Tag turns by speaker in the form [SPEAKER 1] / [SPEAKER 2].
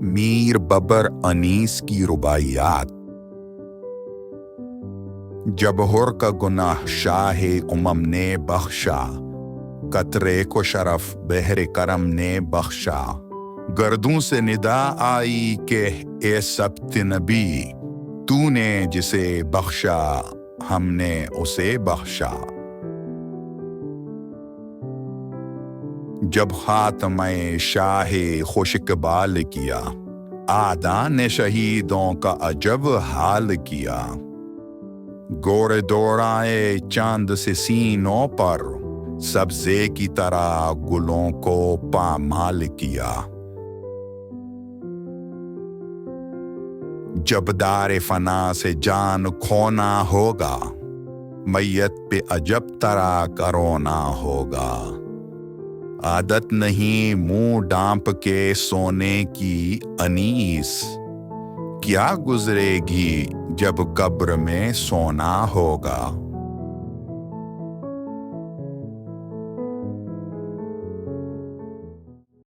[SPEAKER 1] میر ببر انیس کی رباعیات۔ جب حر کا گناہ شاہ امم نے بخشا، قطرے کو شرف بحر کرم نے بخشا۔ گردوں سے ندا آئی کہ اے سبت نبی، تو نے جسے بخشا ہم نے اسے بخشا۔ جب خاتمہ شاہ خوش اقبال کیا، آدھا نے شہیدوں کا عجب حال کیا۔ گور دوڑائے چاند سے سینوں پر، سبزے کی طرح گلوں کو پامال کیا۔ جب دار فنا سے جان کھونا ہوگا، میت پہ عجب طرح کرونا ہوگا۔ عادت نہیں منہ ڈانپ کے سونے کی انیس، کیا گزرے گی جب قبر میں سونا ہوگا۔